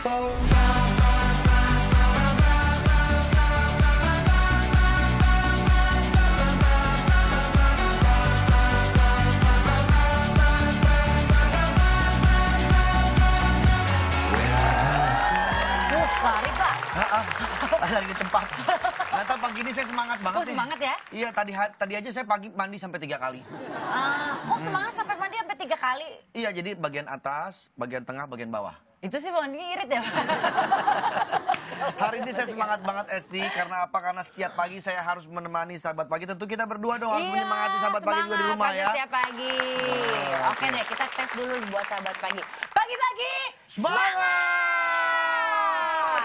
Lari, Pak. Lari di tempat. Nggak tahu pagi ini saya semangat banget nih. Semangat ya? Iya, tadi aja saya pagi mandi sampai 3 kali. Kok semangat sampai mandi sampai 3 kali? Iya, jadi bagian atas, bagian tengah, bagian bawah. Itu sih mandinya irit ya, Pak? Hari ini saya semangat banget Esti, karena apa? Karena setiap pagi saya harus menemani sahabat pagi. Tentu kita berdua dong harus menyemangati sahabat pagi juga di rumah ya. Setiap pagi. Oke deh, kita tes dulu buat sahabat pagi. Pagi-pagi semangat!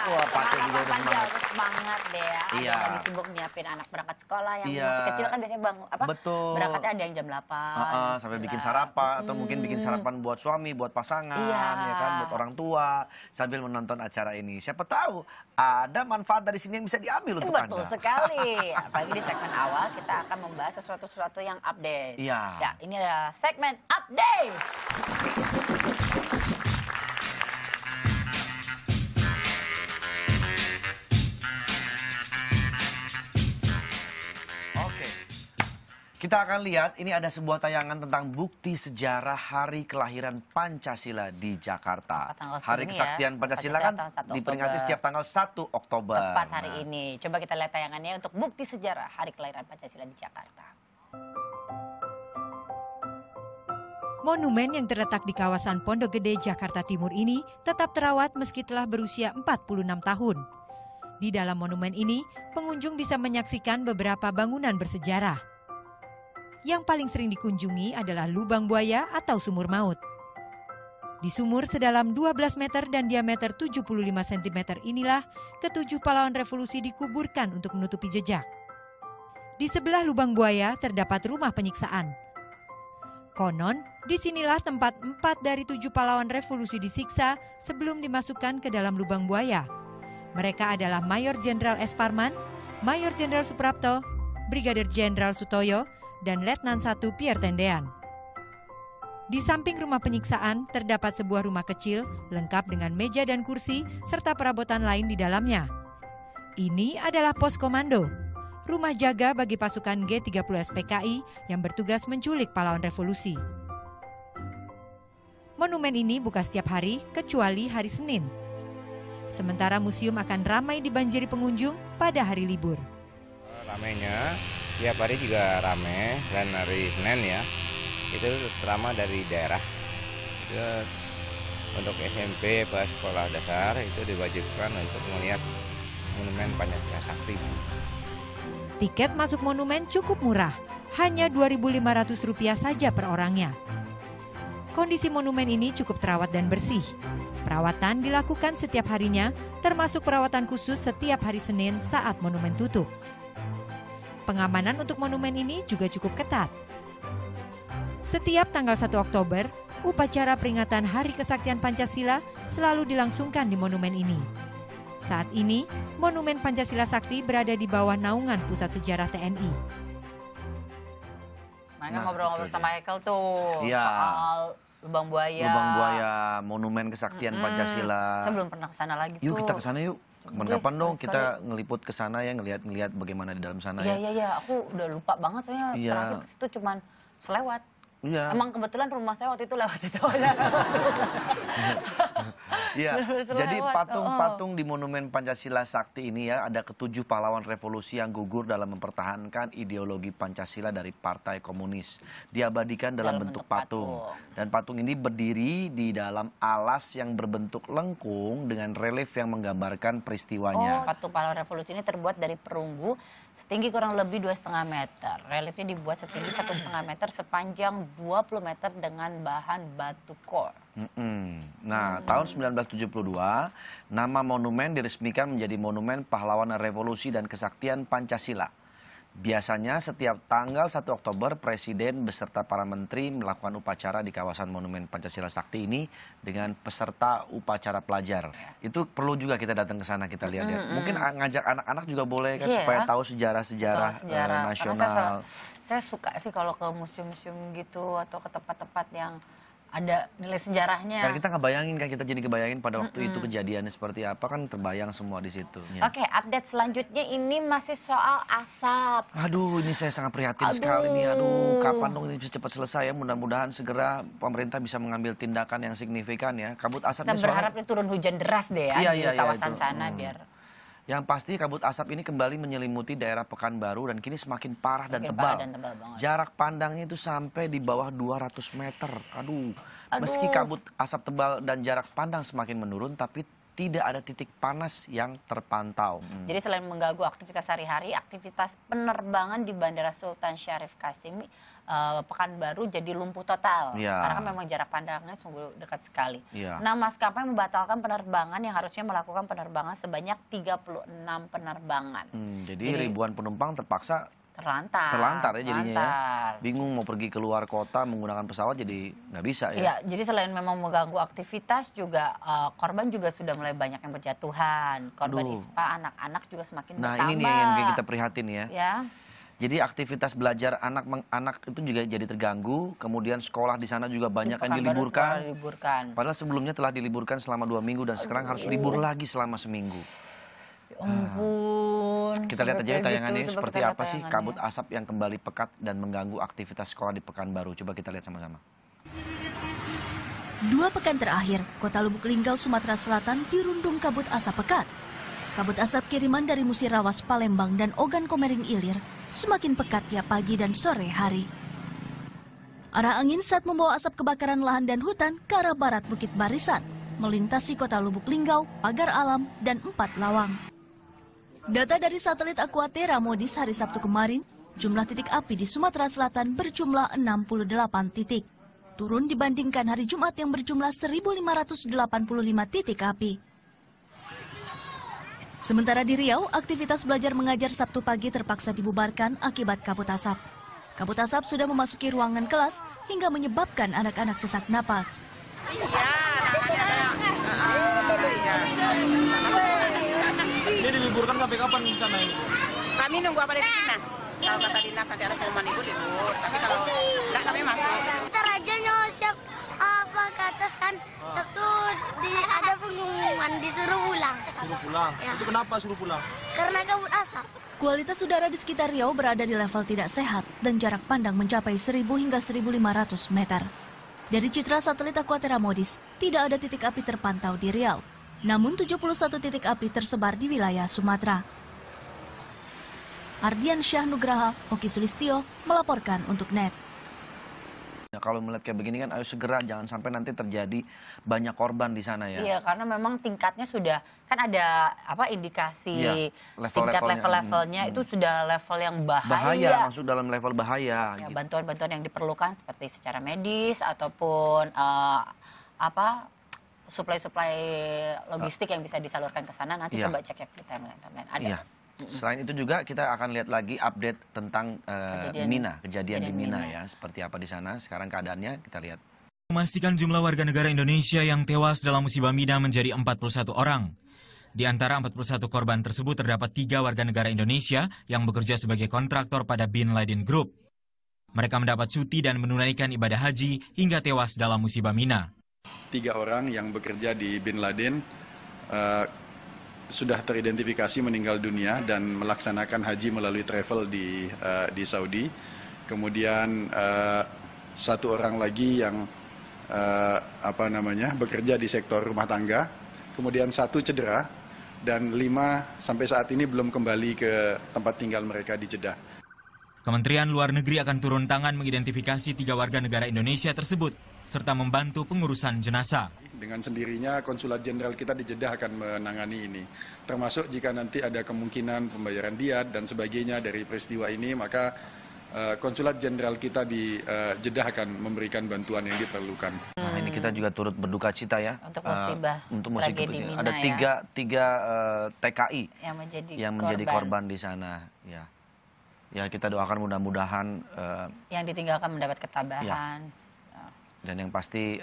Wah, Pace juga udah semangat. Semangat deh ya. Iya. Ada lagi sibuk nyiapin anak berangkat sekolah yang Iya. masih kecil kan biasanya bangun apa? Betul. Berangkatnya ada yang jam 8. Sampai bikin sarapan atau mungkin bikin sarapan buat suami, buat pasangan, ya kan, buat orang tua sambil menonton acara ini. Siapa tahu ada manfaat dari sini yang bisa diambil untuk Anda. Betul sekali. Apalagi di segmen awal kita akan membahas sesuatu yang update. Iya. Ya, ini adalah segmen update. Kita akan lihat, ini ada sebuah tayangan tentang bukti sejarah hari kelahiran Pancasila di Jakarta. Hari Kesaktian Pancasila kan diperingati setiap tanggal 1 Oktober. Tepat hari ini. Coba kita lihat tayangannya untuk bukti sejarah hari kelahiran Pancasila di Jakarta. Monumen yang terletak di kawasan Pondok Gede, Jakarta Timur ini tetap terawat meski telah berusia 46 tahun. Di dalam monumen ini, pengunjung bisa menyaksikan beberapa bangunan bersejarah. Yang paling sering dikunjungi adalah lubang buaya atau sumur maut. Di sumur sedalam 12 meter dan diameter 75 cm inilah ketujuh pahlawan revolusi dikuburkan untuk menutupi jejak. Di sebelah lubang buaya terdapat rumah penyiksaan. Konon, disinilah tempat 4 dari 7 pahlawan revolusi disiksa sebelum dimasukkan ke dalam lubang buaya. Mereka adalah Mayor Jenderal S. Parman, Mayor Jenderal Suprapto, Brigadir Jenderal Sutoyo, dan Letnan 1 Pierre Tendean. Di samping rumah penyiksaan terdapat sebuah rumah kecil lengkap dengan meja dan kursi serta perabotan lain di dalamnya. Ini adalah pos komando, rumah jaga bagi pasukan G30 SPKI yang bertugas menculik pahlawan revolusi. Monumen ini buka setiap hari kecuali hari Senin. Sementara museum akan ramai dibanjiri pengunjung pada hari libur. Ramainya tiap hari juga rame, dan hari Senin ya itu terutama dari daerah itu untuk SMP pas sekolah dasar itu diwajibkan untuk melihat monumen Pancasila Sakti. Tiket masuk monumen cukup murah, hanya Rp2.500 saja per orangnya. Kondisi monumen ini cukup terawat dan bersih. Perawatan dilakukan setiap harinya, termasuk perawatan khusus setiap hari Senin saat monumen tutup. Pengamanan untuk monumen ini juga cukup ketat. Setiap tanggal 1 Oktober, upacara peringatan Hari Kesaktian Pancasila selalu dilangsungkan di monumen ini. Saat ini, Monumen Pancasila Sakti berada di bawah naungan Pusat Sejarah TNI. Mereka ngobrol-ngobrol sama Hekel tuh Iya. soal lubang buaya. Lubang buaya, Monumen Kesaktian Pancasila. Saya belum pernah ke sana lagi tuh. Yuk kita ke sana yuk. Kapan-kapan dong kita ngeliput ke sana ya, ngelihat bagaimana di dalam sana ya. Iya, aku udah lupa banget soalnya terakhir ke situ cuman selewat. Iya. Emang kebetulan rumah saya waktu itu lewat itu. Iya. Jadi patung-patung di Monumen Pancasila Sakti ini ya, ada ketujuh pahlawan revolusi yang gugur dalam mempertahankan ideologi Pancasila dari Partai Komunis. Diabadikan dalam bentuk patung. Dan patung ini berdiri di dalam alas yang berbentuk lengkung dengan relief yang menggambarkan peristiwanya. Patung pahlawan revolusi ini terbuat dari perunggu setinggi kurang lebih 2,5 meter. Reliefnya dibuat setinggi 1,5 meter sepanjang 20 meter dengan bahan batu core. Nah, tahun 1972, nama monumen diresmikan menjadi Monumen Pahlawan Revolusi dan Kesaktian Pancasila. Biasanya setiap tanggal 1 Oktober, Presiden beserta para menteri melakukan upacara di kawasan Monumen Pancasila Sakti ini dengan peserta upacara pelajar. Itu perlu juga kita datang ke sana, kita lihat-lihat. Mungkin ngajak anak-anak juga boleh kan, supaya tahu sejarah-sejarah nasional. Saya suka sih kalau ke museum-museum gitu atau ke tempat-tempat yang ada nilai sejarahnya. Karena kita ngebayangin kan, kita jadi kebayangin pada waktu itu kejadiannya seperti apa kan, terbayang semua di situ. Ya. Oke, update selanjutnya ini masih soal asap. Aduh, ini saya sangat prihatin sekali nih. Aduh, kapan dong ini bisa cepat selesai ya? Mudah-mudahan segera pemerintah bisa mengambil tindakan yang signifikan ya. Kabut asap Kita ini berharap ini turun hujan deras deh ya di kawasan sana biar. Yang pasti kabut asap ini kembali menyelimuti daerah Pekanbaru dan kini semakin parah dan tebal. Banget. Jarak pandangnya itu sampai di bawah 200 meter. Aduh, meski kabut asap tebal dan jarak pandang semakin menurun, tapi tidak ada titik panas yang terpantau. Jadi selain mengganggu aktivitas sehari-hari, aktivitas penerbangan di Bandara Sultan Syarif Kasim Pekanbaru jadi lumpuh total. Karena kan memang jarak pandangnya sungguh dekat sekali. Nah, maskapai membatalkan penerbangan yang harusnya melakukan penerbangan sebanyak 36 penerbangan. Jadi ribuan penumpang terpaksa terlantar ya jadinya ya. Bingung mau pergi keluar kota menggunakan pesawat jadi nggak bisa ya. Iya, jadi selain memang mengganggu aktivitas juga korban juga sudah mulai banyak yang berjatuhan. Korban ISPA, anak-anak juga semakin bertambah. Nah, ini nih yang kita prihatin ya. Ya. Jadi aktivitas belajar anak itu juga jadi terganggu. Kemudian sekolah di sana juga banyak yang diliburkan. Padahal sebelumnya telah diliburkan selama 2 minggu dan sekarang harus libur lagi selama seminggu. Ya ampun. Kita lihat aja tayangannya seperti apa sih kabut asap yang kembali pekat dan mengganggu aktivitas sekolah di Pekanbaru. Coba kita lihat sama-sama. 2 pekan terakhir, Kota Lubuk Linggau, Sumatera Selatan dirundung kabut asap pekat. Kabut asap kiriman dari Musirawas, Palembang, dan Ogan Komering Ilir semakin pekat tiap pagi dan sore hari. Arah angin saat membawa asap kebakaran lahan dan hutan ke arah barat Bukit Barisan, melintasi Kota Lubuk Linggau, Pagar Alam, dan 4 Lawang. Data dari satelit Aquatera Modis hari Sabtu kemarin, jumlah titik api di Sumatera Selatan berjumlah 68 titik. Turun dibandingkan hari Jumat yang berjumlah 1.585 titik api. Sementara di Riau, aktivitas belajar mengajar Sabtu pagi terpaksa dibubarkan akibat kabut asap. Kabut asap sudah memasuki ruangan kelas hingga menyebabkan anak-anak sesak napas. Ini diliburkan sampai kapan di sana ini? Kami nunggu apa dari dinas. Kalau kata dinas nanti ada pengumuman ibu libur. Tapi kalau enggak kami masuk. Ntar aja siap apa ke atas kan Sabtu ada pengumuman disuruh pulang. Suruh pulang? Ya. Itu kenapa suruh pulang? Karena kabut asap. Kualitas udara di sekitar Riau berada di level tidak sehat dan jarak pandang mencapai 1.000 hingga 1.500 meter. Dari citra satelit Aquatera Modis, tidak ada titik api terpantau di Riau. Namun 71 titik api tersebar di wilayah Sumatera. Ardian Syah Nugraha, Oki Sulistyo, melaporkan untuk NET. Nah, kalau melihat kayak begini kan, ayo segera jangan sampai nanti terjadi banyak korban di sana ya. Iya, karena memang tingkatnya sudah kan ada indikasi tingkat level-levelnya itu sudah level yang bahaya. Masuk dalam level bahaya. Ya, bantuan-bantuan yang diperlukan seperti secara medis ataupun suplai-suplai logistik yang bisa disalurkan ke sana. Nanti coba cek ya di timeline ada. Iya. Selain itu juga kita akan lihat lagi update tentang kejadian di Mina ya. Seperti apa di sana sekarang keadaannya, kita lihat. Memastikan jumlah warga negara Indonesia yang tewas dalam musibah Mina menjadi 41 orang. Di antara 41 korban tersebut terdapat 3 warga negara Indonesia yang bekerja sebagai kontraktor pada Bin Laden Group. Mereka mendapat cuti dan menunaikan ibadah haji hingga tewas dalam musibah Mina. 3 orang yang bekerja di Bin Laden sudah teridentifikasi meninggal dunia dan melaksanakan haji melalui travel di Saudi. Kemudian 1 orang lagi yang bekerja di sektor rumah tangga. Kemudian 1 cedera dan 5 sampai saat ini belum kembali ke tempat tinggal mereka di Jeddah. Kementerian Luar Negeri akan turun tangan mengidentifikasi 3 warga negara Indonesia tersebut, serta membantu pengurusan jenazah. Dengan sendirinya konsulat jenderal kita di Jeddah akan menangani ini. Termasuk jika nanti ada kemungkinan pembayaran diat dan sebagainya dari peristiwa ini, maka konsulat jenderal kita di Jeddah akan memberikan bantuan yang diperlukan. Nah, ini kita juga turut berduka cita ya. Untuk musibah tragedi Mina, ada tiga TKI yang menjadi korban di sana. Ya kita doakan mudah-mudahan yang ditinggalkan mendapat ketabahan. Dan yang pasti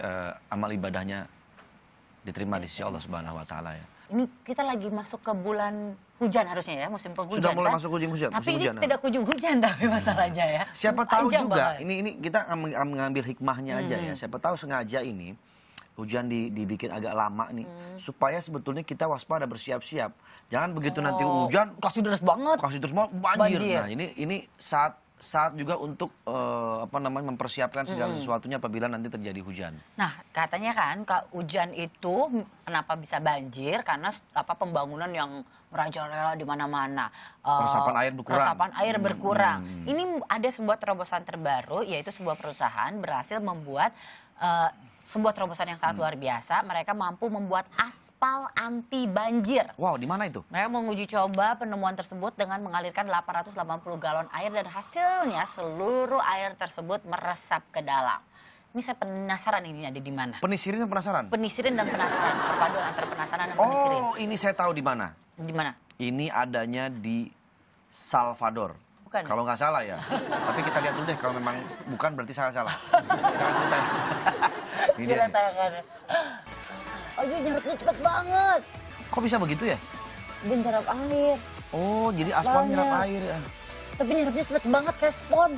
amal ibadahnya diterima di sisi Allah Subhanahu wa taala ya. ini kita lagi masuk ke bulan hujan harusnya ya, musim penghujan. Sudah mulai kan? masuk musim hujan. Tapi ini tidak kunjung hujan tapi masalahnya ya. Siapa tahu Panjang juga, banget. ini kita mengambil hikmahnya aja ya. Siapa tahu sengaja ini hujan dibikin agak lama nih, supaya sebetulnya kita waspada, bersiap-siap. Jangan begitu nanti hujan, kasih deras banget, banjir. Nah ini saat juga untuk mempersiapkan segala sesuatunya apabila nanti terjadi hujan. Nah, katanya kan hujan itu kenapa bisa banjir karena pembangunan yang merajalela di mana-mana. Resapan air berkurang. Ini ada sebuah terobosan terbaru, yaitu sebuah perusahaan berhasil membuat sebuah terobosan yang sangat luar biasa. Mereka mampu membuat aspal anti banjir. Wow, di mana itu? Mereka menguji coba penemuan tersebut dengan mengalirkan 880 galon air dan hasilnya seluruh air tersebut meresap ke dalam. Ini saya penasaran ini ada di mana. Penisirin dan penasaran? Penisirin dan penasaran. Perpaduan antara penasaran dan penisirin. Oh, ini saya tahu di mana. Di mana? Ini adanya di Salvador. Bukan. Kalau nggak salah ya. Tapi kita lihat dulu deh, kalau memang bukan berarti salah. Ini dia. Oh, dia nyerapnya cepet banget. Kok bisa begitu ya? Dia nyerap air. Oh, jadi aspal nyerap air ya. Tapi nyerapnya cepet banget kayak spon.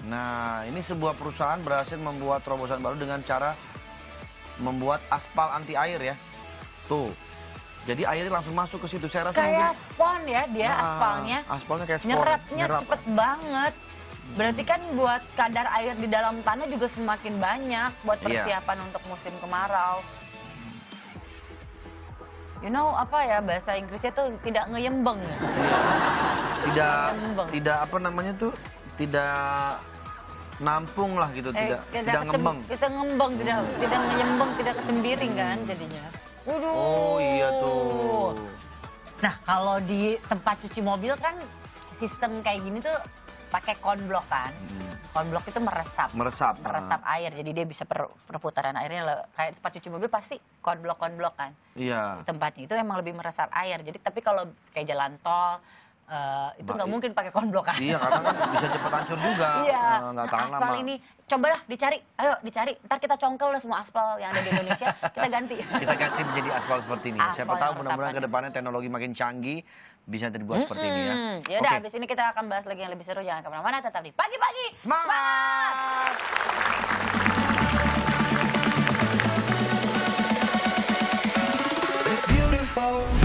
Nah, ini sebuah perusahaan berhasil membuat terobosan baru dengan cara membuat aspal anti air ya. Tuh. Jadi airnya langsung masuk ke situ. Saya rasa kayak spon ya dia aspalnya. Aspalnya kayak spon. Nyerapnya cepet banget. Berarti kan buat kadar air di dalam tanah juga semakin banyak buat persiapan untuk musim kemarau. You know apa ya bahasa Inggrisnya tuh tidak ngeyembeng. Tidak nampung lah gitu, tidak ngembang. Kita ngembang, tidak ngeyembeng, tidak kecembiring kan jadinya. Waduh. Oh iya tuh. Nah kalau di tempat cuci mobil kan sistem kayak gini tuh pakai konblok kan. Konblok itu meresap air, jadi dia bisa perputaran airnya kayak tempat cuci mobil pasti konblok kan. Iya. Tempatnya itu emang lebih meresap air. Jadi tapi kalau kayak jalan tol itu nggak mungkin pakai konblok kan. Iya, karena kan bisa cepat hancur juga. Iya. Nggak tahan lama. Aspal ini cobalah dicari, ayo dicari. Ntar kita congkel lah semua aspal yang ada di Indonesia, kita ganti. Kita ganti menjadi aspal seperti ini. Aspal Siapa tahu mudah-mudahan ke depannya teknologi makin canggih bisa dibuat seperti ini ya. Ya udah, habis ini kita akan bahas lagi yang lebih seru. Jangan kemana-mana, tetap di Pagi-Pagi Semangat! Beautiful.